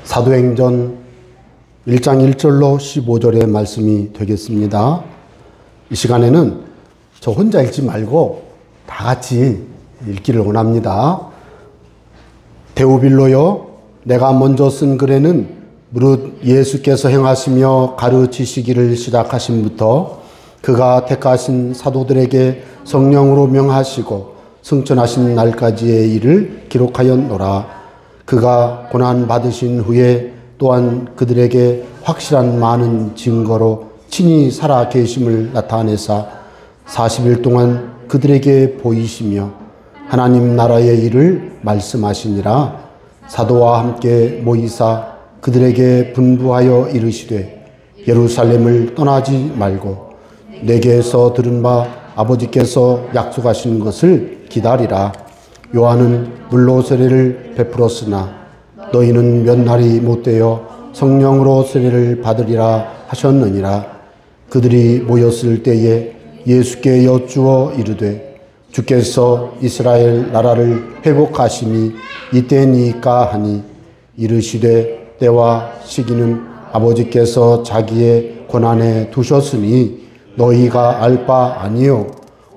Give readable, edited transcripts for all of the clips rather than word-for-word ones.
사도행전 1장 1절로 15절의 말씀이 되겠습니다. 이 시간에는 저 혼자 읽지 말고 다 같이 읽기를 원합니다. 데오빌로여, 내가 먼저 쓴 글에는 무릇 예수께서 행하시며 가르치시기를 시작하심부터 그가 택하신 사도들에게 성령으로 명하시고 승천하신 날까지의 일을 기록하였노라. 그가 고난 받으신 후에 또한 그들에게 확실한 많은 증거로 친히 살아 계심을 나타내사 40일 동안 그들에게 보이시며 하나님 나라의 일을 말씀하시니라. 사도와 함께 모이사 그들에게 분부하여 이르시되 예루살렘을 떠나지 말고 내게서 들은 바 아버지께서 약속하신 것을 기다리라. 요한은 물로 세례를 베풀었으나 너희는 몇 날이 못되어 성령으로 세례를 받으리라 하셨느니라. 그들이 모였을 때에 예수께 여쭈어 이르되 주께서 이스라엘 나라를 회복하심이 이때니까 하니 이르시되 때와 시기는 아버지께서 자기의 권한에 두셨으니 너희가 알 바 아니요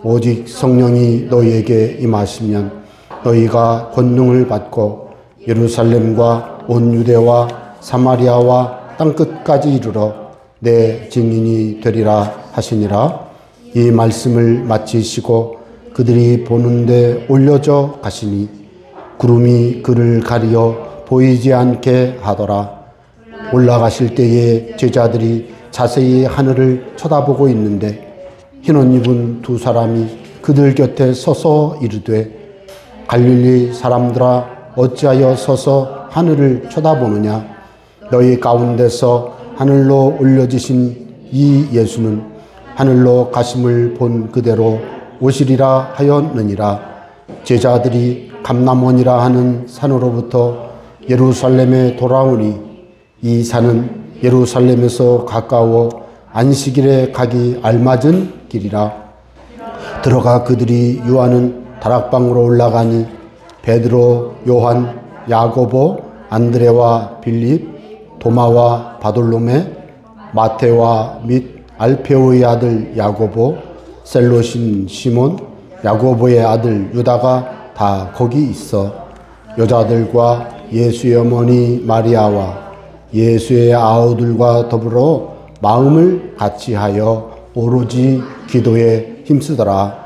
오직 성령이 너희에게 임하시면 너희가 권능을 받고 예루살렘과 온 유대와 사마리아와 땅끝까지 이르러 내 증인이 되리라 하시니라. 이 말씀을 마치시고 그들이 보는데 올려져 가시니 구름이 그를 가리어 보이지 않게 하더라. 올라가실 때에 제자들이 자세히 하늘을 쳐다보고 있는데 흰옷 입은 두 사람이 그들 곁에 서서 이르되 갈릴리 사람들아 어찌하여 서서 하늘을 쳐다보느냐. 너희 가운데서 하늘로 올려지신 이 예수는 하늘로 가심을 본 그대로 오시리라 하였느니라. 제자들이 감람원이라 하는 산으로부터 예루살렘에 돌아오니 이 산은 예루살렘에서 가까워 안식일에 가기 알맞은 길이라. 들어가 그들이 유하는 다락방으로 올라가니 베드로, 요한, 야고보, 안드레와 빌립, 도마와 바돌로메, 마테와 및 알페오의 아들 야고보, 셀롯인 시몬, 야고보의 아들 유다가 다 거기 있어 여자들과 예수의 어머니 마리아와 예수의 아우들과 더불어 마음을 같이하여 오로지 기도에 힘쓰더라.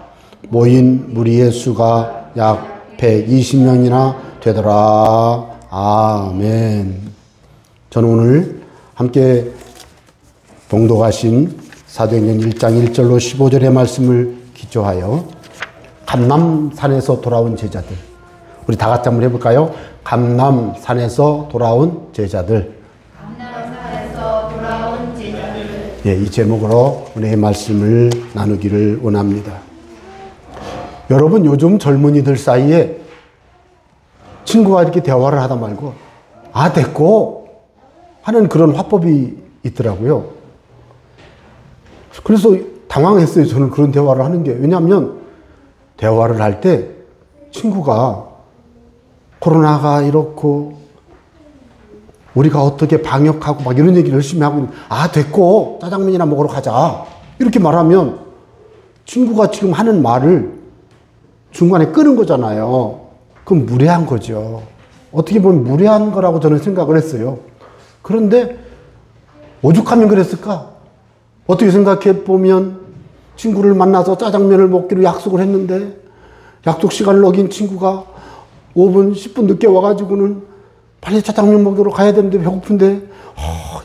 모인 무리의 수가 약 120명이나 되더라. 아멘. 저는 오늘 함께 봉독하신 사도행전 1장 1절로 15절의 말씀을 기초하여 감람산에서 돌아온 제자들, 우리 다 같이 한번 해볼까요? 감람산에서 돌아온 제자들. 감람산에서 돌아온 제자들. 예, 이 제목으로 은혜의 말씀을 나누기를 원합니다. 여러분, 요즘 젊은이들 사이에 친구가 이렇게 대화를 하다 말고 아 됐고 하는 그런 화법이 있더라고요. 그래서 당황했어요. 저는 그런 대화를 하는 게. 왜냐하면 대화를 할 때 친구가 코로나가 이렇고 우리가 어떻게 방역하고 막 이런 얘기를 열심히 하고 있는데 아 됐고 짜장면이나 먹으러 가자 이렇게 말하면 친구가 지금 하는 말을 중간에 끄는 거잖아요. 그럼 무례한 거죠. 어떻게 보면 무례한 거라고 저는 생각을 했어요. 그런데 오죽하면 그랬을까? 어떻게 생각해 보면 친구를 만나서 짜장면을 먹기로 약속을 했는데 약속 시간을 어긴 친구가 5분, 10분 늦게 와가지고는 빨리 짜장면 먹으러 가야 되는데 배고픈데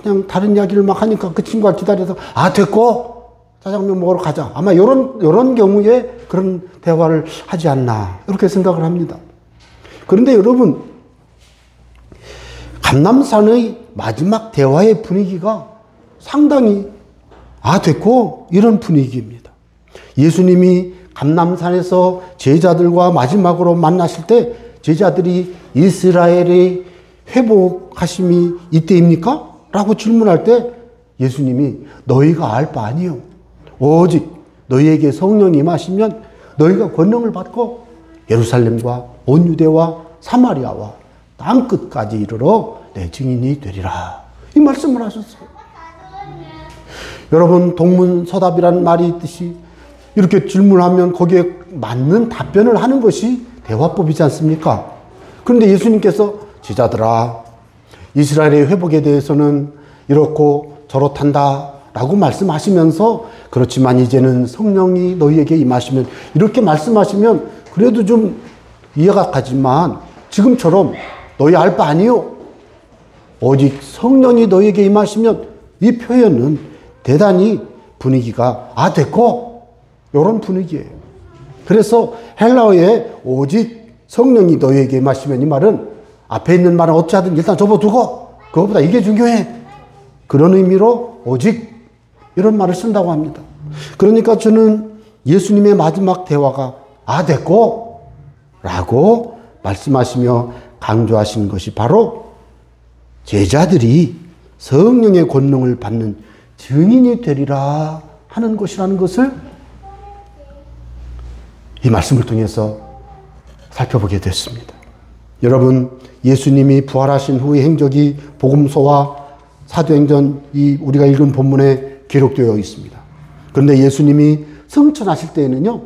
그냥 다른 이야기를 막 하니까 그 친구가 기다려서 아 됐고 짜장면 먹으러 가자. 아마 요런 경우에 그런 대화를 하지 않나 이렇게 생각을 합니다. 그런데 여러분, 감람산의 마지막 대화의 분위기가 상당히 아 됐고 이런 분위기입니다. 예수님이 감람산에서 제자들과 마지막으로 만나실 때 제자들이 이스라엘의 회복하심이 이때입니까? 라고 질문할 때 예수님이 너희가 알 바 아니요 오직 너희에게 성령이 임하시면 너희가 권능을 받고 예루살렘과 온 유대와 사마리아와 땅 끝까지 이르러 내 증인이 되리라. 이 말씀을 하셨어요. 여러분, 동문서답이라는 말이 있듯이 이렇게 질문하면 거기에 맞는 답변을 하는 것이 대화법이지 않습니까? 그런데 예수님께서 제자들아, 이스라엘의 회복에 대해서는 이렇고 저렇단다 라고 말씀하시면서 그렇지만 이제는 성령이 너희에게 임하시면, 이렇게 말씀하시면 그래도 좀 이해가 가지만 지금처럼 너희 알 바 아니요, 오직 성령이 너희에게 임하시면, 이 표현은 대단히 분위기가 됐고 이런 분위기예요. 그래서 헬라어에 오직 성령이 너희에게 임하시면, 이 말은 앞에 있는 말은 어찌하든 일단 접어두고 그것보다 이게 중요해, 그런 의미로 오직 이런 말을 쓴다고 합니다. 그러니까 저는 예수님의 마지막 대화가 됐고 라고 말씀하시며 강조하신 것이 바로 제자들이 성령의 권능을 받는 증인이 되리라 하는 것이라는 것을 이 말씀을 통해서 살펴보게 됐습니다. 여러분, 예수님이 부활하신 후의 행적이 복음서와 사도행전, 이 우리가 읽은 본문에 기록되어 있습니다. 그런데 예수님이 승천하실 때에는요,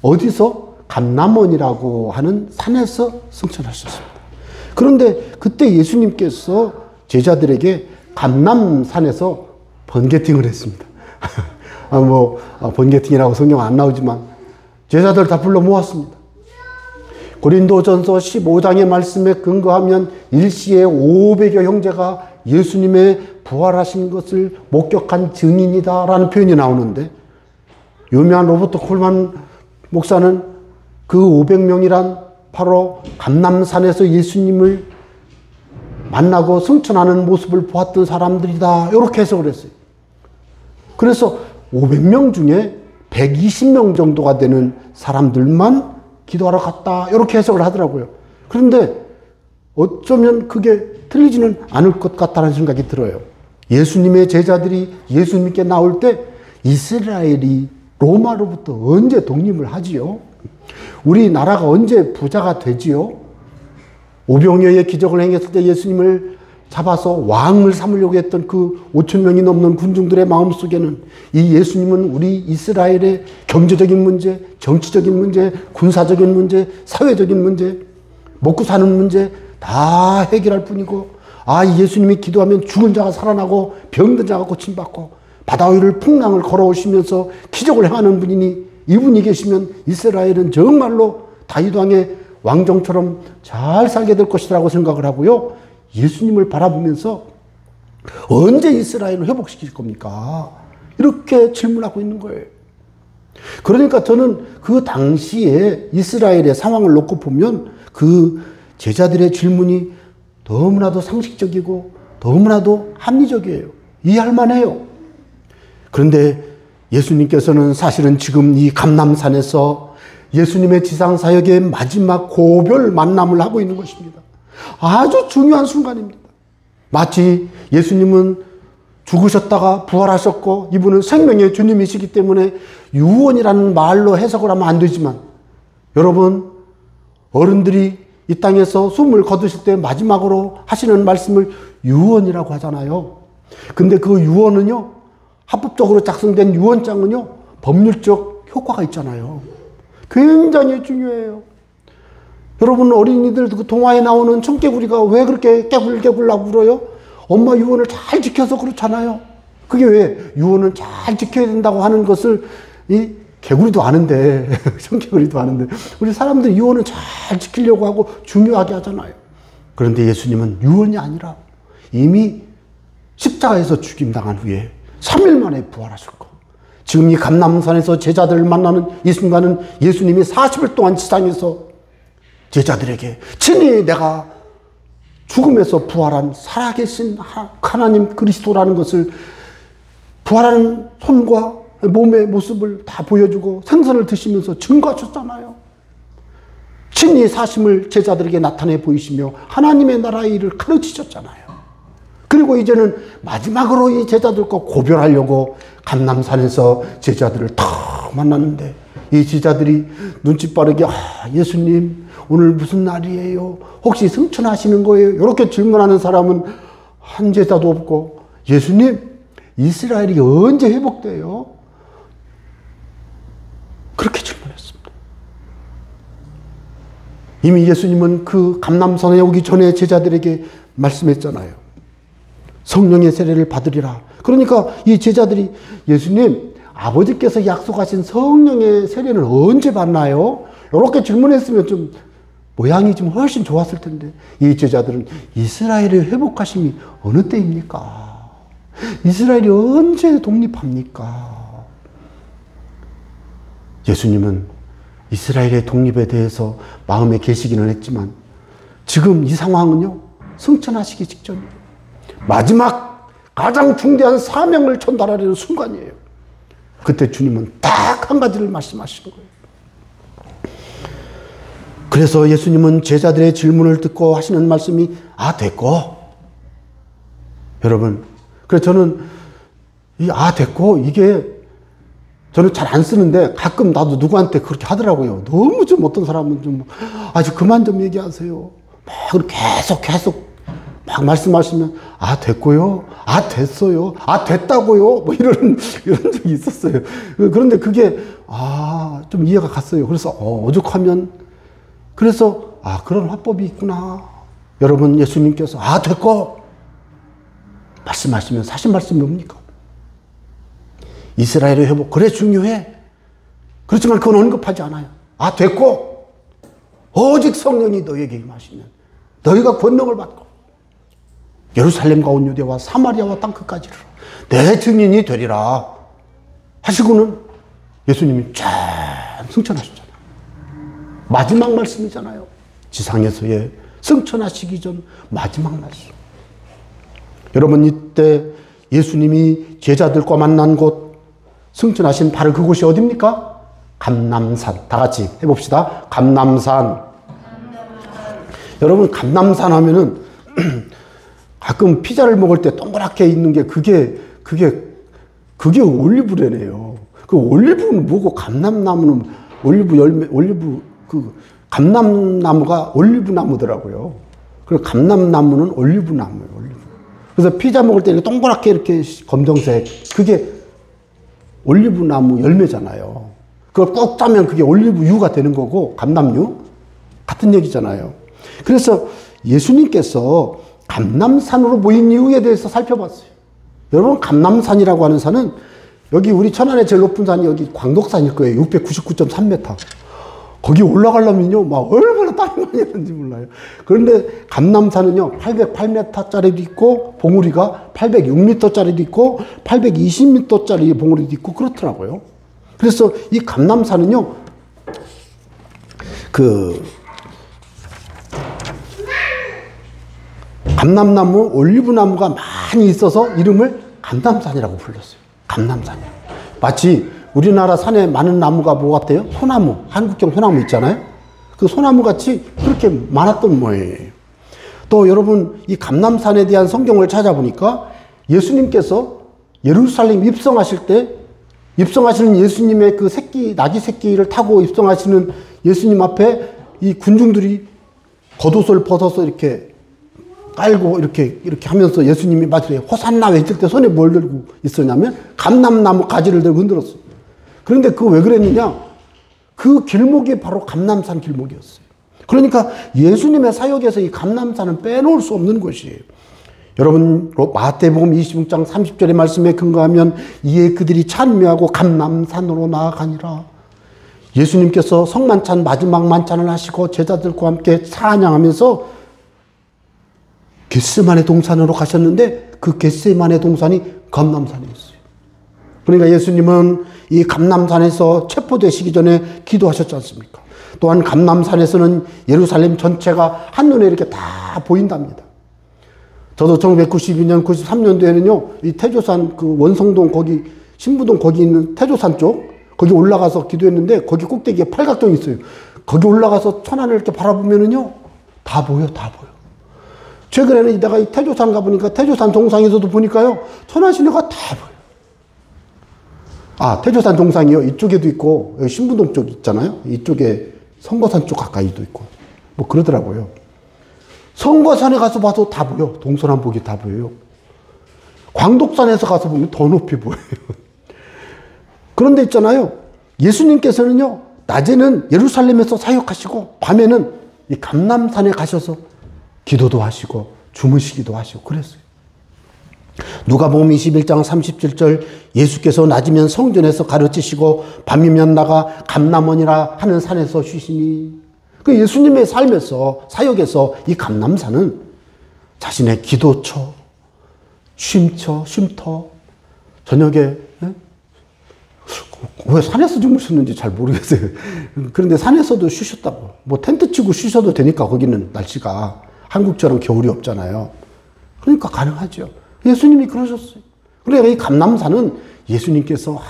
어디서? 감람원이라고 하는 산에서 승천하셨습니다. 그런데 그때 예수님께서 제자들에게 감람산에서 번개팅을 했습니다. 번개팅이라고 성경 안 나오지만 제자들 다 불러 모았습니다. 고린도전서 15장의 말씀에 근거하면 일시에 500여 형제가 예수님의 부활하신 것을 목격한 증인이다라는 표현이 나오는데, 유명한 로버트 콜만 목사는 그 500명이란 바로 감람산에서 예수님을 만나고 승천하는 모습을 보았던 사람들이다, 이렇게 해석을 했어요. 그래서 500명 중에 120명 정도가 되는 사람들만 기도하러 갔다, 이렇게 해석을 하더라고요. 그런데 어쩌면 그게 틀리지는 않을 것 같다는 생각이 들어요. 예수님의 제자들이 예수님께 나올 때 이스라엘이 로마로부터 언제 독립을 하지요? 우리나라가 언제 부자가 되지요? 오병이어의 기적을 행했을 때 예수님을 잡아서 왕을 삼으려고 했던 그 5천 명이 넘는 군중들의 마음속에는 이 예수님은 우리 이스라엘의 경제적인 문제, 정치적인 문제, 군사적인 문제, 사회적인 문제, 먹고 사는 문제 다 해결할 뿐이고, 이 예수님이 기도하면 죽은 자가 살아나고 병든 자가 고침받고 바다 위를 풍랑을 걸어오시면서 기적을 행하는 분이니 이분이 계시면 이스라엘은 정말로 다윗 왕의 왕정처럼 잘 살게 될 것이라고 생각을 하고요. 예수님을 바라보면서 언제 이스라엘을 회복시킬 겁니까? 이렇게 질문하고 있는 거예요. 그러니까 저는 그 당시에 이스라엘의 상황을 놓고 보면 그 제자들의 질문이 너무나도 상식적이고 너무나도 합리적이에요. 이해할 만해요. 그런데 예수님께서는 사실은 지금 이 감람산에서 예수님의 지상사역의 마지막 고별 만남을 하고 있는 것입니다. 아주 중요한 순간입니다. 마치 예수님은 죽으셨다가 부활하셨고 이분은 생명의 주님이시기 때문에 유언이라는 말로 해석을 하면 안 되지만, 여러분, 어른들이 이 땅에서 숨을 거두실 때 마지막으로 하시는 말씀을 유언이라고 하잖아요. 근데 그 유언은요, 합법적으로 작성된 유언장은요, 법률적 효과가 있잖아요. 굉장히 중요해요. 여러분, 어린이들 그 동화에 나오는 청개구리가 왜 그렇게 깨굴깨굴라고 울어요? 엄마 유언을 잘 지켜서 그렇잖아요. 그게 왜 유언을 잘 지켜야 된다고 하는 것을 이 개구리도 아는데, 청개구리도 아는데, 우리 사람들 유언을 잘 지키려고 하고 중요하게 하잖아요. 그런데 예수님은 유언이 아니라 이미 십자가에서 죽임당한 후에 3일 만에 부활하셨고, 지금 이 감람산에서 제자들을 만나는 이 순간은 예수님이 40일 동안 지상에서 제자들에게 친히 내가 죽음에서 부활한 살아계신 하나님 그리스도라는 것을, 부활하는 손과 몸의 모습을 다 보여주고 생선을 드시면서 증거하셨잖아요. 친히 사심을 제자들에게 나타내 보이시며 하나님의 나라의 일을 가르치셨잖아요. 그리고 이제는 마지막으로 이 제자들과 고별하려고 감람산에서 제자들을 탁 만났는데 이 제자들이 눈치 빠르게 예수님 오늘 무슨 날이에요? 혹시 승천하시는 거예요? 이렇게 질문하는 사람은 한 제자도 없고 예수님 이스라엘이 언제 회복돼요? 그렇게 질문했습니다. 이미 예수님은 그 감람산에 오기 전에 제자들에게 말씀했잖아요. 성령의 세례를 받으리라. 그러니까 이 제자들이 예수님 아버지께서 약속하신 성령의 세례는 언제 받나요? 이렇게 질문했으면 좀 모양이 좀 훨씬 좋았을 텐데 이 제자들은 이스라엘의 회복하심이 어느 때입니까? 이스라엘이 언제 독립합니까? 예수님은 이스라엘의 독립에 대해서 마음에 계시기는 했지만 지금 이 상황은요 승천하시기 직전이에요. 마지막 가장 중대한 사명을 전달하려는 순간이에요. 그때 주님은 딱 한 가지를 말씀하시는 거예요. 그래서 예수님은 제자들의 질문을 듣고 하시는 말씀이 됐고. 여러분, 그래서 저는 됐고 이게 저는 잘 안 쓰는데 가끔 나도 누구한테 그렇게 하더라고요. 너무 좀 어떤 사람은 좀 그만 좀 얘기하세요. 막 계속 막 말씀하시면 됐고요. 됐어요. 됐다고요. 뭐 이런 적이 있었어요. 그런데 그게 좀 이해가 갔어요. 그래서 오죽하면 그래서 그런 화법이 있구나. 여러분 예수님께서 됐고 말씀하시면 사실 말씀이 뭡니까? 이스라엘의 회복 그래 중요해. 그렇지만 그건 언급하지 않아요. 됐고 오직 성령이 너에게 임하시면 너희가 권능을 받고 예루살렘과 온 유대와 사마리아와 땅끝까지 내 증인이 되리라 하시고는 예수님이 쫙 승천하셨잖아요. 마지막 말씀이잖아요. 지상에서의 승천하시기 전 마지막 말씀. 여러분 이때 예수님이 제자들과 만난 곳 승천하신 바로 그곳이 어디입니까? 감람산. 다 같이 해봅시다. 감람산. 여러분 감람산 하면은 가끔 피자를 먹을 때 동그랗게 있는 게 그게 올리브래네요. 그 올리브는 뭐고 감람나무는 올리브 열매, 감람나무가 올리브나무더라고요. 그리고 감람나무는 올리브나무예요. 올리브. 그래서 피자 먹을 때 동그랗게 이렇게 검정색 그게 올리브나무 열매잖아요. 그걸 꼭 따면 그게 올리브유가 되는 거고 감람유 같은 얘기잖아요. 그래서 예수님께서 감람산으로 모인 이유에 대해서 살펴봤어요. 여러분 감람산이라고 하는 산은 여기 우리 천안의 제일 높은 산이 여기 광덕산일 거예요. 699.3m. 거기 올라가려면요 막 얼마나 땀이 많이 나는지 몰라요. 그런데 감람산은요 808m짜리도 있고 봉우리가 806m짜리도 있고 820m짜리 봉우리도 있고 그렇더라고요. 그래서 이 감람산은요 감람나무, 올리브나무가 많이 있어서 이름을 감람산이라고 불렀어요. 감람산이요. 마치 우리나라 산에 많은 나무가 뭐 같아요? 소나무, 한국형 소나무 있잖아요. 그 소나무 같이 그렇게 많았던 모양이에요. 또 여러분 이 감람산에 대한 성경을 찾아보니까 예수님께서 예루살렘 입성하실 때 입성하시는 예수님의 그 나귀 새끼를 타고 입성하시는 예수님 앞에 이 군중들이 겉옷을 벗어서 이렇게 깔고 이렇게 하면서 예수님이 마치 호산나 외칠 때 손에 뭘 들고 있었냐면 감람나무 가지를 들고 흔들었어요. 그런데 그 왜 그랬느냐? 그 길목이 바로 감람산 길목이었어요. 그러니까 예수님의 사역에서 이 감람산은 빼놓을 수 없는 것이에요. 여러분 마태복음 26장 30절의 말씀에 근거하면 이에 그들이 찬미하고 감람산으로 나아가니라. 예수님께서 성만찬 마지막 만찬을 하시고 제자들과 함께 찬양하면서 겟세마네 동산으로 가셨는데 그 겟세마네 동산이 감람산이었어요. 그러니까 예수님은 이 감람산에서 체포되시기 전에 기도하셨지 않습니까? 또한 감람산에서는 예루살렘 전체가 한눈에 이렇게 다 보인답니다. 저도 1992년, 93년도에는요, 이 태조산 그 원성동 거기, 신부동 거기 있는 태조산 쪽, 거기 올라가서 기도했는데 거기 꼭대기에 팔각정이 있어요. 거기 올라가서 천안을 이렇게 바라보면은요, 다 보여, 다 보여. 최근에는 내가 이 태조산 가보니까 태조산 정상에서도 보니까요, 천안 시내가 다 보여. 태조산 정상이요. 이쪽에도 있고, 여기 신부동 쪽 있잖아요. 이쪽에 성거산 쪽 가까이도 있고. 뭐 그러더라고요. 성거산에 가서 봐도 다 보여. 동서남북이 다 보여요. 광독산에서 가서 보면 더 높이 보여요. 그런데 있잖아요. 예수님께서는요, 낮에는 예루살렘에서 사역하시고, 밤에는 이 감람산에 가셔서 기도도 하시고, 주무시기도 하시고, 그랬어요. 누가복음 21장 37절 예수께서 낮이면 성전에서 가르치시고 밤이면 나가 감람원이라 하는 산에서 쉬시니. 그 예수님의 삶에서 사역에서 이 감람산은 자신의 기도처, 쉼터, 저녁에 왜 산에서 주무셨는지 잘 모르겠어요. 그런데 산에서도 쉬셨다고. 뭐 텐트 치고 쉬셔도 되니까 거기는 날씨가 한국처럼 겨울이 없잖아요. 그러니까 가능하죠. 예수님이 그러셨어요. 그러니까 이 감람산은 예수님께서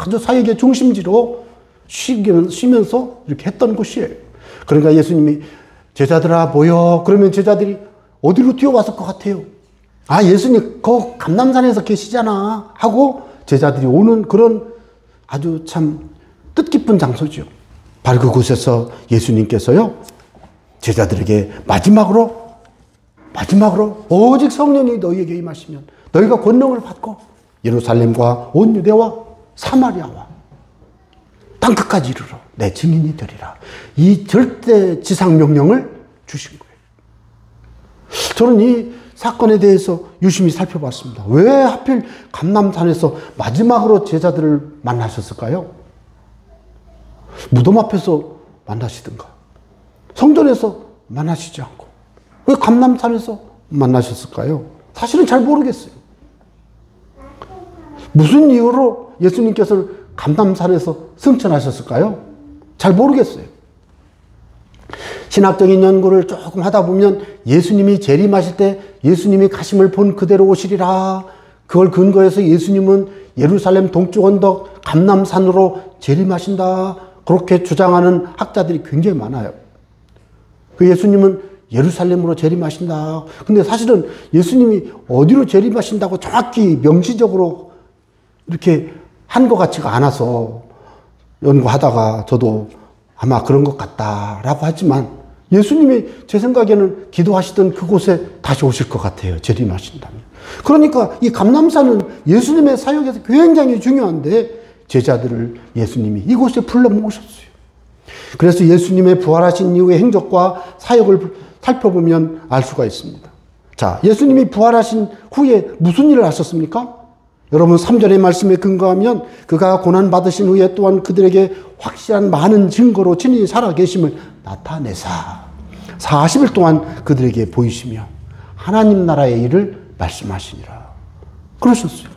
아주 사역의 중심지로 쉬면서 이렇게 했던 곳이에요. 그러니까 예수님이 제자들아 모여. 그러면 제자들이 어디로 뛰어왔을 것 같아요? 예수님 그 감람산에서 계시잖아 하고 제자들이 오는 그런 아주 참 뜻깊은 장소죠. 바로 그곳에서 예수님께서요, 제자들에게 마지막으로 오직 성령이 너희에게 임하시면 너희가 권능을 받고 예루살렘과 온 유대와 사마리아와 땅끝까지 이르러 내 증인이 되리라. 이 절대 지상 명령을 주신 거예요. 저는 이 사건에 대해서 유심히 살펴봤습니다. 왜 하필 감람산에서 마지막으로 제자들을 만나셨을까요? 무덤 앞에서 만나시든가 성전에서 만나시지 않고 왜 감람산에서 만나셨을까요? 사실은 잘 모르겠어요. 무슨 이유로 예수님께서는 감람산에서 승천하셨을까요? 잘 모르겠어요. 신학적인 연구를 조금 하다 보면 예수님이 재림하실 때 예수님이 가심을 본 그대로 오시리라. 그걸 근거해서 예수님은 예루살렘 동쪽 언덕 감람산으로 재림하신다. 그렇게 주장하는 학자들이 굉장히 많아요. 그 예수님은 예루살렘으로 재림하신다. 근데 사실은 예수님이 어디로 재림하신다고 정확히 명시적으로 이렇게 한 것 같지가 않아서 연구하다가 저도 아마 그런 것 같다라고 하지만 예수님이 제 생각에는 기도하시던 그곳에 다시 오실 것 같아요. 재림하신다면. 그러니까 이 감람산은 예수님의 사역에서 굉장히 중요한데 제자들을 예수님이 이곳에 불러 모으셨어요. 그래서 예수님의 부활하신 이후의 행적과 사역을 살펴보면 알 수가 있습니다. 자, 예수님이 부활하신 후에 무슨 일을 하셨습니까? 여러분 3절의 말씀에 근거하면 그가 고난받으신 후에 또한 그들에게 확실한 많은 증거로 친히 살아계심을 나타내사 40일 동안 그들에게 보이시며 하나님 나라의 일을 말씀하시니라. 그러셨어요.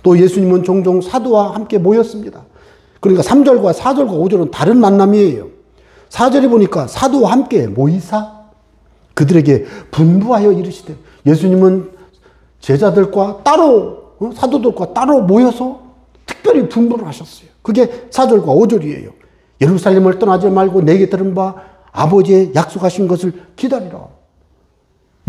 또 예수님은 종종 사도와 함께 모였습니다. 그러니까 3절과 4절과 5절은 다른 만남이에요. 4절에 보니까 사도와 함께 모이사 그들에게 분부하여 이르시되 예수님은 제자들과 따로 사도들과 따로 모여서 특별히 분부를 하셨어요. 그게 4절과 5절이에요. 예루살렘을 떠나지 말고 내게 들은 바 아버지의 약속하신 것을 기다리라.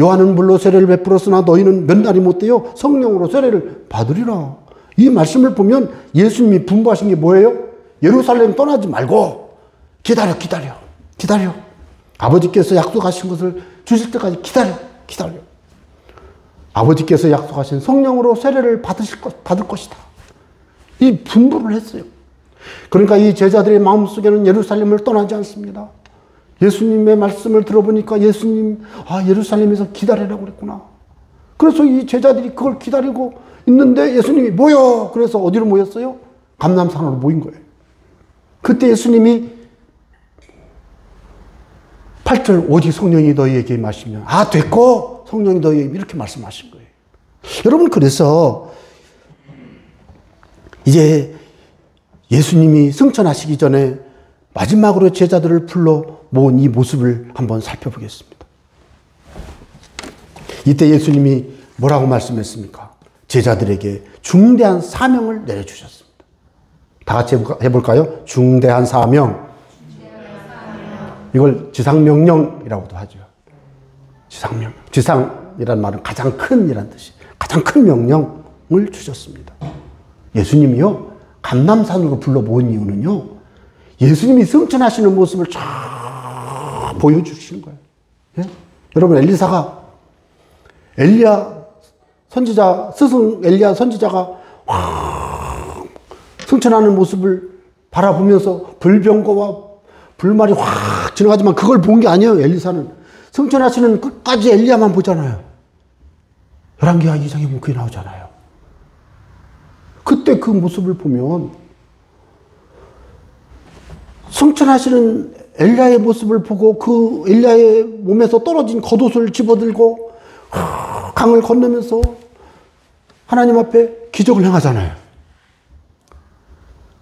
요한은 물로 세례를 베풀었으나 너희는 몇 날이 못되어 성령으로 세례를 받으리라. 이 말씀을 보면 예수님이 분부하신 게 뭐예요? 예루살렘 떠나지 말고 기다려. 아버지께서 약속하신 것을 주실 때까지 기다려. 아버지께서 약속하신 성령으로 세례를 받을 것이다. 이 분부를 했어요. 그러니까 이 제자들의 마음속에는 예루살렘을 떠나지 않습니다. 예수님의 말씀을 들어보니까 예수님, 예루살렘에서 기다리라고 그랬구나. 그래서 이 제자들이 그걸 기다리고 있는데 예수님이 모여! 그래서 어디로 모였어요? 감람산으로 모인 거예요. 그때 예수님이 8절 오직 성령이 너희에게 임하시면 됐고 성령이 너희에게 이렇게 말씀하신 거예요. 여러분 그래서 이제 예수님이 승천하시기 전에 마지막으로 제자들을 불러 모은 이 모습을 한번 살펴보겠습니다. 이때 예수님이 뭐라고 말씀했습니까? 제자들에게 중대한 사명을 내려주셨습니다. 다 같이 해볼까요? 중대한 사명. 이걸 지상명령이라고도 하죠. 지상이란 말은 가장 큰 이란 뜻이 가장 큰 명령을 주셨습니다. 예수님이요 감람산으로 불러 모은 이유는요, 예수님이 승천하시는 모습을 쫙 보여주시는 거예요. 예? 여러분, 엘리야 선지자, 스승 엘리야 선지자가 확 승천하는 모습을 바라보면서 불병거와 불말이 확 지나가지만 그걸 본 게 아니에요. 엘리사는 승천하시는 끝까지 엘리야만 보잖아요. 열왕기하 2장에 보면 그게 나오잖아요. 그때 그 모습을 보면 승천하시는 엘리야의 모습을 보고 그 엘리야의 몸에서 떨어진 겉옷을 집어들고 강을 건너면서 하나님 앞에 기적을 행하잖아요.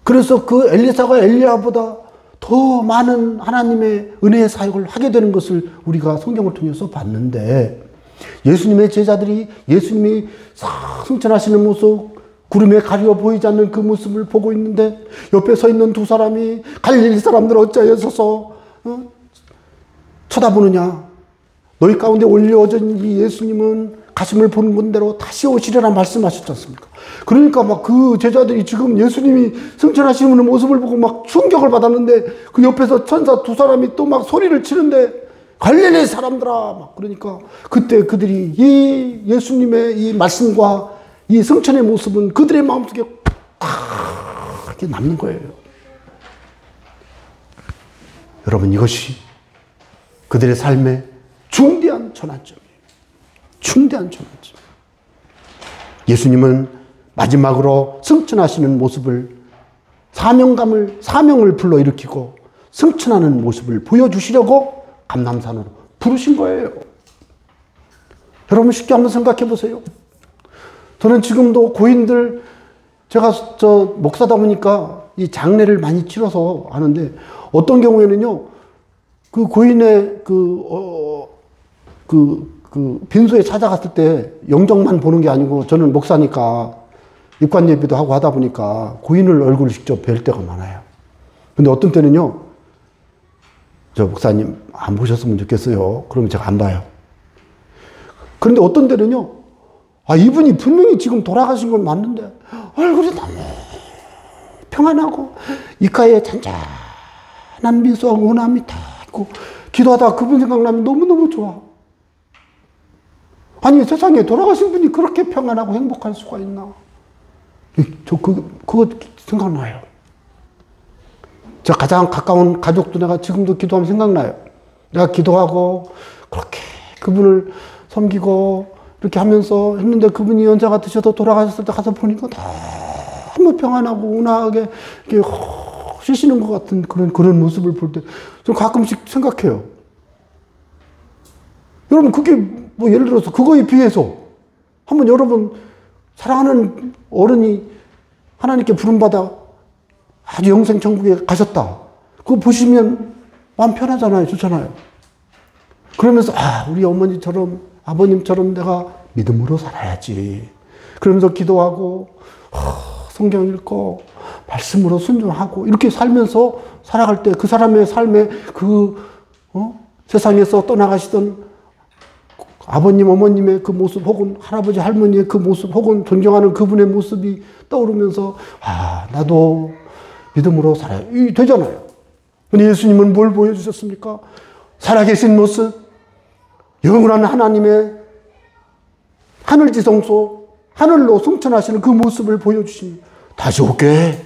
그래서 그 엘리사가 엘리야보다 더 많은 하나님의 은혜의 사역을 하게 되는 것을 우리가 성경을 통해서 봤는데, 예수님의 제자들이 예수님이 싹 승천하시는 모습, 구름에 가려 보이지 않는 그 모습을 보고 있는데 옆에 서 있는 두 사람이 갈릴리 사람들 어찌하여 서서 쳐다보느냐, 너희 가운데 올려진 이 예수님은 가슴을 보는 대로 다시 오시리라 말씀하셨지 않습니까? 그러니까 막 그 제자들이 지금 예수님이 승천하시는 모습을 보고 막 충격을 받았는데, 그 옆에서 천사 두 사람이 또 막 소리를 치는데 갈릴리 사람들아 막 그러니까, 그때 그들이 이 예수님의 이 말씀과 이 승천의 모습은 그들의 마음속에 딱 이렇게 남는 거예요. 여러분, 이것이 그들의 삶의 중대한 전환점이에요. 중대한 전환점. 예수님은 마지막으로 승천하시는 모습을, 사명을 불러일으키고 승천하는 모습을 보여주시려고 감람산으로 부르신 거예요. 여러분, 쉽게 한번 생각해 보세요. 저는 지금도 고인들, 제가 목사다 보니까 이 장례를 많이 치러서 아는데, 어떤 경우에는요, 그 고인의 빈소에 찾아갔을 때 영정만 보는 게 아니고, 저는 목사니까 입관 예배도 하고 하다 보니까 고인을 얼굴을 직접 뵐 때가 많아요. 근데 어떤 때는요, 저 목사님 안 보셨으면 좋겠어요. 그러면 제가 안 봐요. 그런데 어떤 때는요, 이분이 분명히 지금 돌아가신 건 맞는데 얼굴이 너무 평안하고 입가에 잔잔한 미소와 온함이 다 있고, 기도하다가 그분 생각나면 너무너무 좋아. 아니, 세상에 돌아가신 분이 그렇게 평안하고 행복할 수가 있나? 그거 생각나요. 저 가장 가까운 가족도 내가 지금도 기도하면 생각나요. 내가 기도하고 그렇게 그분을 섬기고 이렇게 하면서 했는데, 그분이 연세가 드셔서 돌아가셨을 때 가서 보니까 너무 평안하고 온화하게 이렇게 쉬시는 것 같은 그런 모습을 볼 때 좀 가끔씩 생각해요. 여러분, 그게 뭐 예를 들어서 그거에 비해서 한번 여러분 사랑하는 어른이 하나님께 부름받아 아주 영생 천국에 가셨다. 그거 보시면 마음 편하잖아요. 좋잖아요. 그러면서 우리 어머니처럼 아버님처럼 내가 믿음으로 살아야지. 그러면서 기도하고 성경 읽고 말씀으로 순종하고 이렇게 살면서 살아갈 때 그 사람의 삶에 세상에서 떠나가시던 아버님, 어머님의 그 모습, 혹은 할아버지, 할머니의 그 모습, 혹은 존경하는 그분의 모습이 떠오르면서 나도 믿음으로 살아야 되잖아요. 근데 예수님은 뭘 보여주셨습니까? 살아계신 모습, 영원한 하나님의 하늘지성소, 하늘로 승천하시는 그 모습을 보여주시니 다시 올게.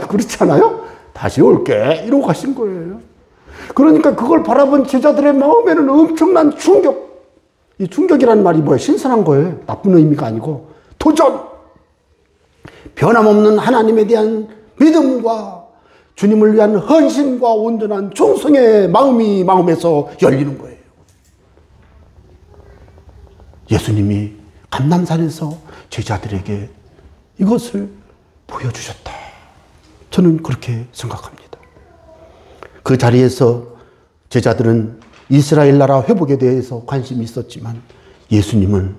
그렇지 않아요? 다시 올게. 이러고 가신 거예요. 그러니까 그걸 바라본 제자들의 마음에는 엄청난 충격. 이 충격이라는 말이 뭐예요? 신선한 거예요. 나쁜 의미가 아니고 도전! 변함없는 하나님에 대한 믿음과 주님을 위한 헌신과 온전한 충성의 마음이 마음에서 열리는 거예요. 예수님이 감람산에서 제자들에게 이것을 보여주셨다. 저는 그렇게 생각합니다. 그 자리에서 제자들은 이스라엘 나라 회복에 대해서 관심이 있었지만, 예수님은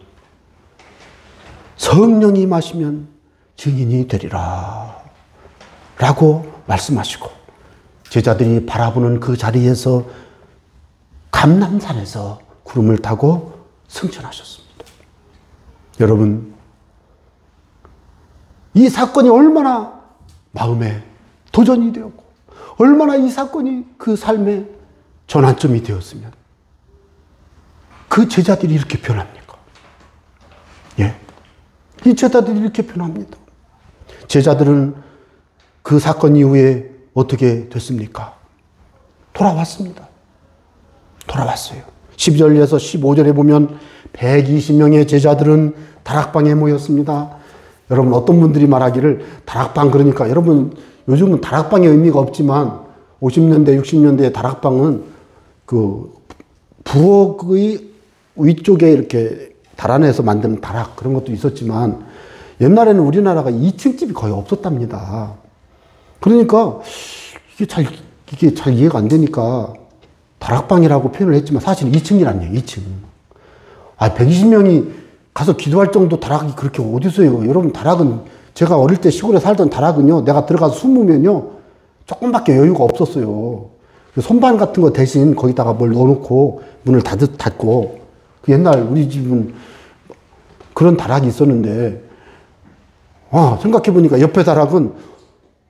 성령이 임하시면 증인이 되리라 라고 말씀하시고, 제자들이 바라보는 그 자리에서 감람산에서 구름을 타고 승천하셨습니다. 여러분, 이 사건이 얼마나 마음에 도전이 되었고, 얼마나 이 사건이 그 삶의 전환점이 되었으면 그 제자들이 이렇게 변합니까? 예. 이 제자들이 이렇게 변합니다. 제자들은 그 사건 이후에 어떻게 됐습니까? 돌아왔습니다. 돌아왔어요. 12절에서 15절에 보면 120명의 제자들은 다락방에 모였습니다. 여러분, 어떤 분들이 말하기를 다락방, 그러니까 여러분 요즘은 다락방의 의미가 없지만 50년대 60년대의 다락방은 그 부엌의 위쪽에 이렇게 달아내서 만드는 다락, 그런 것도 있었지만 옛날에는 우리나라가 2층 집이 거의 없었답니다. 그러니까 이게 잘 이해가 안 되니까 다락방이라고 표현을 했지만 사실 2층이라는 얘기예요. 2층. 120명이 가서 기도할 정도 다락이 그렇게 어디서요? 여러분, 다락은 제가 어릴 때 시골에 살던 다락은요, 내가 들어가서 숨으면요 조금밖에 여유가 없었어요. 선반 같은 거 대신 거기다가 뭘 넣어놓고 문을 닫고, 그 옛날 우리 집은 그런 다락이 있었는데, 생각해보니까 옆에 다락은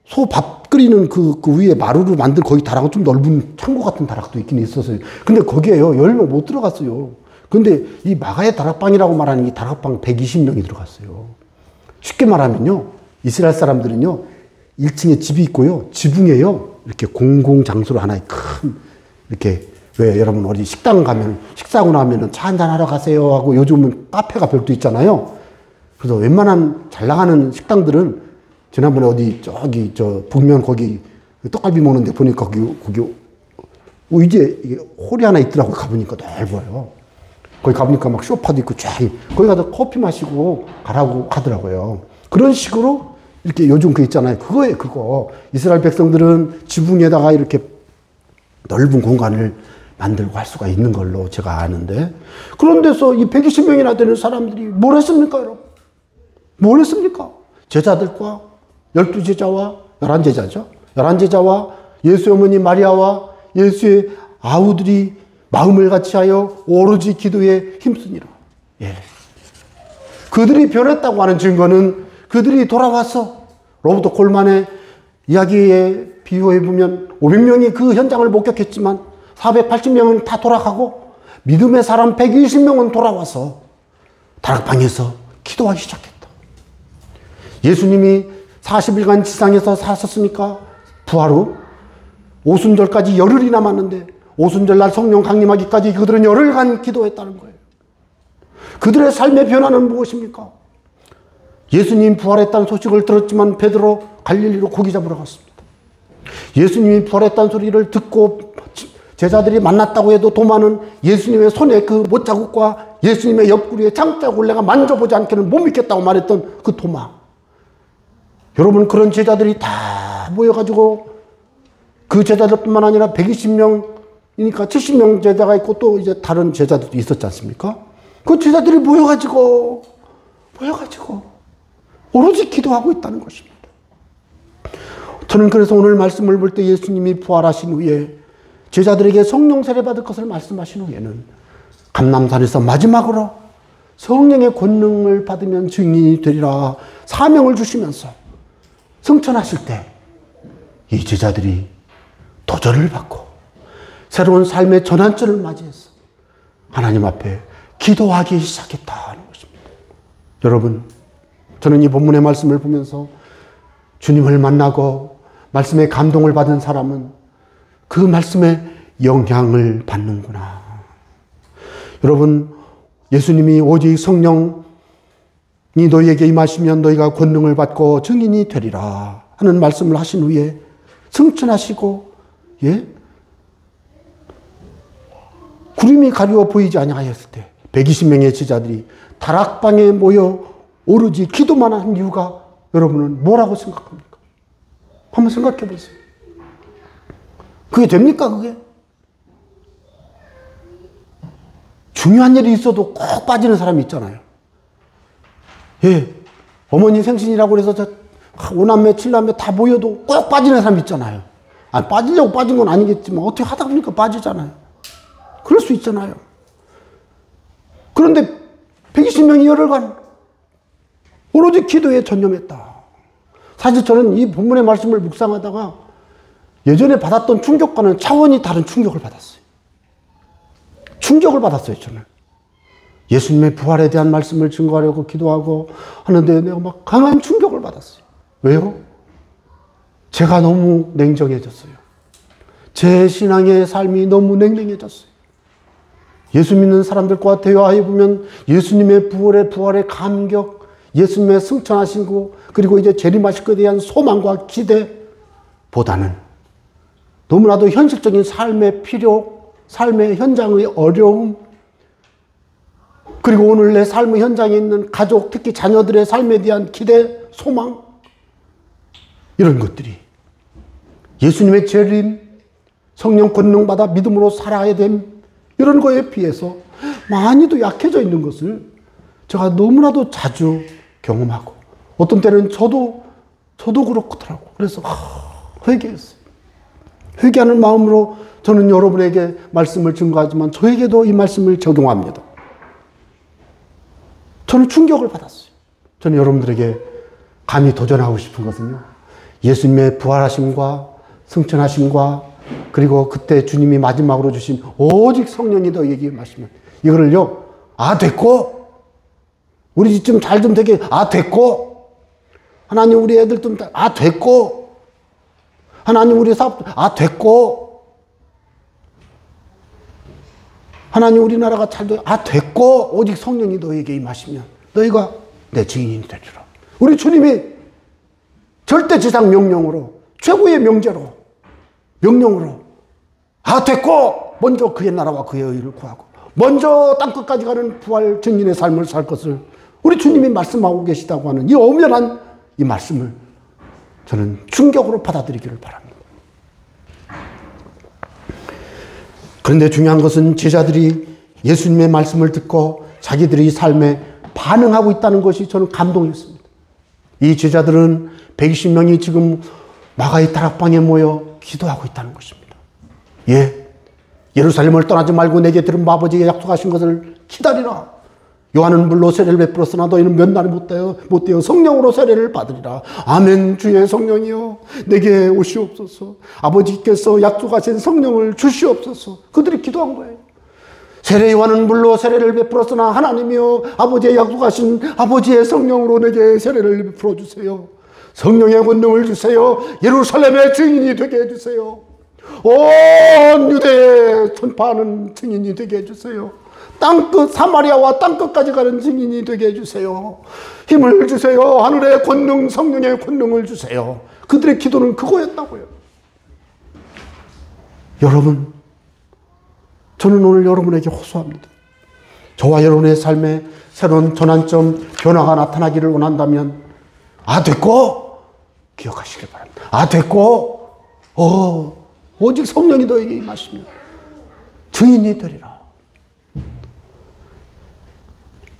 소 밥 끓이는 그 위에 마루로 만든 거기 다락은 좀 넓은 창고 같은 다락도 있긴 있었어요. 근데 거기에요, 10명 못 들어갔어요. 근데 이 마가의 다락방이라고 말하는 이 다락방 120명이 들어갔어요. 쉽게 말하면요, 이스라엘 사람들은요, 1층에 집이 있고요, 지붕에요, 이렇게 공공장소로 하나의 큰, 이렇게, 왜 여러분 어디 식당 가면, 식사하고 나면은 차 한잔 하러 가세요 하고 요즘은 카페가 별도 있잖아요. 그래서 웬만한 잘 나가는 식당들은 지난번에 어디 북면 거기 떡갈비 먹는데 보니까 거기 이제 이게 홀이 하나 있더라고요. 가보니까 넓어요. 거기 가보니까 막 소파도 있고 쫙, 거기 가서 커피 마시고 가라고 하더라고요. 그런 식으로 이렇게 요즘 그 있잖아요. 그거예요, 그거. 이스라엘 백성들은 지붕에다가 이렇게 넓은 공간을 만들고 할 수가 있는 걸로 제가 아는데, 그런 데서 이 120명이나 되는 사람들이 뭘 했습니까, 여러분? 뭘 했습니까? 제자들과 12제자와 11제자죠. 11제자와 예수의 어머니 마리아와 예수의 아우들이 마음을 같이하여 오로지 기도에 힘쓰니라. 예. 그들이 변했다고 하는 증거는 그들이 돌아와서 로버트 콜만의 이야기에 비유해 보면 500명이 그 현장을 목격했지만 480명은 다 돌아가고 믿음의 사람 120명은 돌아와서 다락방에서 기도하기 시작했다. 예수님이 40일간 지상에서 사셨으니까 부활 후 오순절까지 열흘이 남았는데 오순절날 성령 강림하기까지 그들은 열흘간 기도했다는 거예요. 그들의 삶의 변화는 무엇입니까? 예수님 부활했다는 소식을 들었지만 베드로 갈릴리로 고기 잡으러 갔습니다. 예수님이 부활했다는 소리를 듣고 제자들이 만났다고 해도 도마는 예수님의 손에 그 못자국과 예수님의 옆구리에 장자국을 내가 만져보지 않게는 못 믿겠다고 말했던 그 도마. 여러분, 그런 제자들이 다 모여가지고 그 제자들뿐만 아니라 120명이니까 70명 제자가 있고 또 이제 다른 제자들도 있었지 않습니까? 그 제자들이 모여가지고 오로지 기도하고 있다는 것입니다. 저는 그래서 오늘 말씀을 볼 때 예수님이 부활하신 후에 제자들에게 성령 세례 받을 것을 말씀하신 후에는 감람산에서 마지막으로 성령의 권능을 받으면 증인이 되리라 사명을 주시면서 승천하실 때 이 제자들이 도전을 받고 새로운 삶의 전환점을 맞이해서 하나님 앞에 기도하기 시작했다는 것입니다. 여러분, 저는 이 본문의 말씀을 보면서 주님을 만나고 말씀에 감동을 받은 사람은 그 말씀에 영향을 받는구나. 여러분, 예수님이 오직 성령이 너희에게 임하시면 너희가 권능을 받고 증인이 되리라 하는 말씀을 하신 후에 승천하시고, 구름이 가리워 보이지 아니하였을 때 120명의 제자들이 다락방에 모여 오로지 기도만 한 이유가 여러분은 뭐라고 생각합니까? 한번 생각해 보세요. 그게 됩니까, 그게? 중요한 일이 있어도 꼭 빠지는 사람이 있잖아요. 어머니 생신이라고 해서 5남매, 7남매 다 모여도 꼭 빠지는 사람이 있잖아요. 빠지려고 빠진 건 아니겠지만 어떻게 하다 보니까 빠지잖아요. 그럴 수 있잖아요. 그런데 120명이 열흘간 오로지 기도에 전념했다. 사실 저는 이 본문의 말씀을 묵상하다가 예전에 받았던 충격과는 차원이 다른 충격을 받았어요. 충격을 받았어요, 저는. 예수님의 부활에 대한 말씀을 증거하려고 기도하고 하는데 내가 막 강한 충격을 받았어요. 왜요? 제가 너무 냉정해졌어요. 제 신앙의 삶이 너무 냉랭해졌어요. 예수 믿는 사람들과 대화해보면 예수님의 부활의 감격, 예수님의 승천하신 거, 그리고 이제 재림하실 것에 대한 소망과 기대보다는 너무나도 현실적인 삶의 필요, 삶의 현장의 어려움, 그리고 오늘 내 삶의 현장에 있는 가족, 특히 자녀들의 삶에 대한 기대, 소망, 이런 것들이 예수님의 재림, 성령 권능받아 믿음으로 살아야 됨, 이런 거에 비해서 많이도 약해져 있는 것을 제가 너무나도 자주 경험하고, 어떤 때는 저도 그렇더라고. 그래서 회개했어요. 회개하는 마음으로 저는 여러분에게 말씀을 증거하지만 저에게도 이 말씀을 적용합니다. 저는 충격을 받았어요. 저는 여러분들에게 감히 도전하고 싶은 것은요, 예수님의 부활하심과 승천하심과 그리고 그때 주님이 마지막으로 주신 오직 성령이 너에게 마시면, 이거를요, 됐고, 우리 집 좀 잘 좀 되게, 됐고, 하나님 우리 애들 좀, 됐고, 하나님 우리 사업, 됐고, 하나님 우리나라가 잘 돼, 됐고, 오직 성령이 너에게 임하시면 너희가 내 증인이 되리라. 우리 주님이 절대지상 명령으로, 최고의 명제로, 명령으로, 됐고, 먼저 그의 나라와 그의 의를 구하고 먼저 땅끝까지 가는 부활 증인의 삶을 살 것을 우리 주님이 말씀하고 계시다고 하는 이 엄연한 이 말씀을 저는 충격으로 받아들이기를 바랍니다. 그런데 중요한 것은 제자들이 예수님의 말씀을 듣고 자기들의 삶에 반응하고 있다는 것이 저는 감동이었습니다. 이 제자들은 120명이 지금 마가의 다락방에 모여 기도하고 있다는 것입니다. 예루살렘을 떠나지 말고 내게 들은 아버지가 약속하신 것을 기다리라. 요한은 물로 세례를 베풀었으나 너희는 몇 날이 못 되어 성령으로 세례를 받으리라. 아멘. 주의 성령이여 내게 오시옵소서. 아버지께서 약속하신 성령을 주시옵소서. 그들이 기도한 거예요. 세례 요한은 물로 세례를 베풀었으나 하나님이여 아버지의 약속하신 아버지의 성령으로 내게 세례를 베풀어 주세요. 성령의 권능을 주세요. 예루살렘의 증인이 되게 해주세요. 온 유대에 전파하는 증인이 되게 해주세요. 땅끝 사마리아와 땅끝까지 가는 증인이 되게 해주세요. 힘을 주세요. 하늘의 권능, 성령의 권능을 주세요. 그들의 기도는 그거였다고요. 여러분, 저는 오늘 여러분에게 호소합니다. 저와 여러분의 삶에 새로운 전환점, 변화가 나타나기를 원한다면 됐고 기억하시길 바랍니다. 됐고 오직 성령이 너에게 임하시면 증인이 되리라.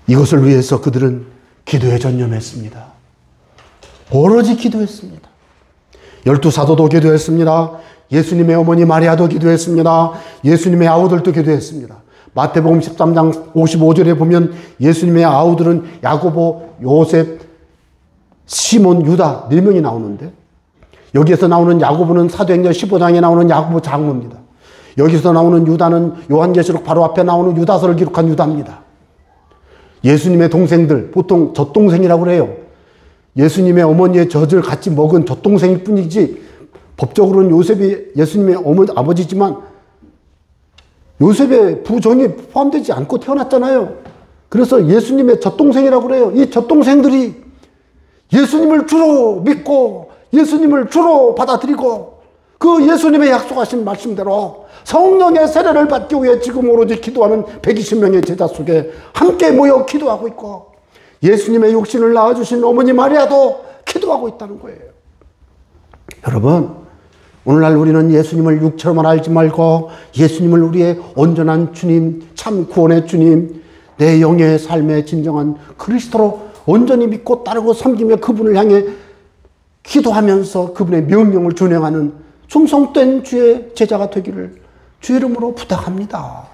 이것을 위해서 그들은 기도에 전념했습니다. 오로지 기도했습니다. 12사도도 기도했습니다. 예수님의 어머니 마리아도 기도했습니다. 예수님의 아우들도 기도했습니다. 마태복음 13장 55절에 보면 예수님의 아우들은 야고보, 요셉, 시몬, 유다 4명이 나오는데, 여기에서 나오는 야고보는 사도행전 15장에 나오는 야고보 장모입니다. 여기서 나오는 유다는 요한계시록 바로 앞에 나오는 유다서를 기록한 유다입니다. 예수님의 동생들, 보통 젖동생이라고 그래요. 예수님의 어머니의 젖을 같이 먹은 젖동생일 뿐이지 법적으로는 요셉이 예수님의 아버지지만 요셉의 부정이 포함되지 않고 태어났잖아요. 그래서 예수님의 젖동생이라고 그래요. 이 젖동생들이 예수님을 주로 믿고 예수님을 주로 받아들이고 그 예수님의 약속하신 말씀대로 성령의 세례를 받기 위해 지금 오로지 기도하는 120명의 제자 속에 함께 모여 기도하고 있고, 예수님의 육신을 낳아주신 어머니 마리아도 기도하고 있다는 거예요. 여러분, 오늘날 우리는 예수님을 육체로만 알지 말고 예수님을 우리의 온전한 주님, 참 구원의 주님, 내 영의 삶의 진정한 그리스도로 온전히 믿고 따르고 섬기며 그분을 향해 기도하면서 그분의 명령을 준행하는 충성된 주의 제자가 되기를 주의 이름으로 부탁합니다.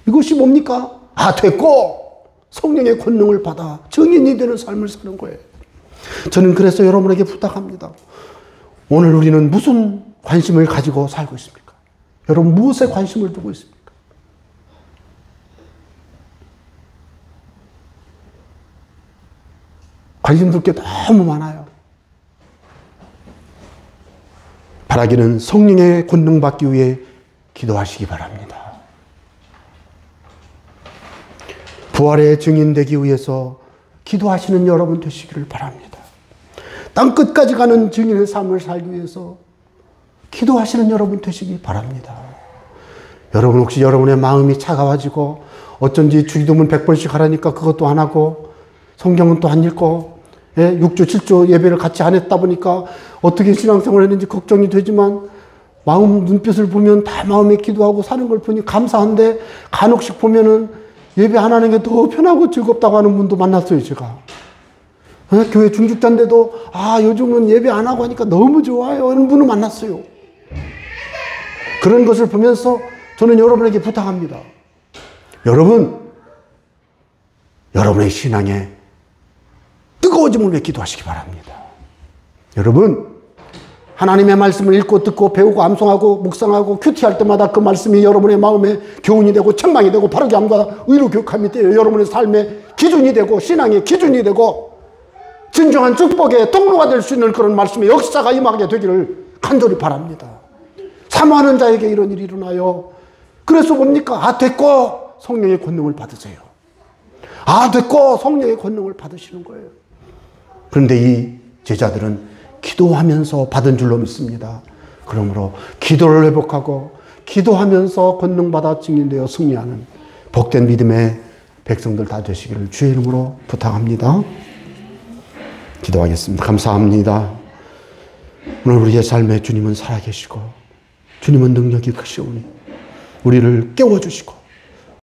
이것이 뭡니까? 됐고 성령의 권능을 받아 증인이 되는 삶을 사는 거예요. 저는 그래서 여러분에게 부탁합니다. 오늘 우리는 무슨 관심을 가지고 살고 있습니까? 여러분 무엇에 관심을 두고 있습니까? 관심 둘 게 너무 많아요. 바라기는 성령의 권능 받기 위해 기도하시기 바랍니다. 부활의 증인되기 위해서 기도하시는 여러분 되시기를 바랍니다. 땅 끝까지 가는 증인의 삶을 살기 위해서 기도하시는 여러분 되시기 바랍니다. 여러분 혹시 여러분의 마음이 차가워지고 어쩐지 주기도문 100번씩 하라니까 그것도 안 하고 성경은 또 안 읽고 6주 7주 예배를 같이 안 했다 보니까 어떻게 신앙생활을 했는지 걱정이 되지만 마음 눈빛을 보면 다 마음에 기도하고 사는 걸 보니 감사한데 간혹씩 보면은 예배 안 하는 게 더 편하고 즐겁다고 하는 분도 만났어요, 제가. 교회 중직자인데도 요즘은 예배 안 하고 하니까 너무 좋아요. 이런 분을 만났어요. 그런 것을 보면서 저는 여러분에게 부탁합니다. 여러분의 신앙에 뜨거워짐을 위해 기도하시기 바랍니다. 여러분, 하나님의 말씀을 읽고 듣고 배우고 암송하고 묵상하고 큐티할 때마다 그 말씀이 여러분의 마음에 교훈이 되고 책망이 되고 바르게 함과 의로 교육함이 되어 여러분의 삶의 기준이 되고 신앙의 기준이 되고 진정한 축복의 통로가 될 수 있는 그런 말씀의 역사가 임하게 되기를 간절히 바랍니다. 사모하는 자에게 이런 일이 일어나요. 그래서 뭡니까? 됐고 성령의 권능을 받으세요. 됐고 성령의 권능을 받으시는 거예요. 그런데 이 제자들은 기도하면서 받은 줄로 믿습니다. 그러므로 기도를 회복하고 기도하면서 권능받아 증인되어 승리하는 복된 믿음의 백성들 다 되시기를 주의 이름으로 부탁합니다. 기도하겠습니다. 감사합니다. 오늘 우리의 삶에 주님은 살아계시고 주님은 능력이 크시오니 우리를 깨워주시고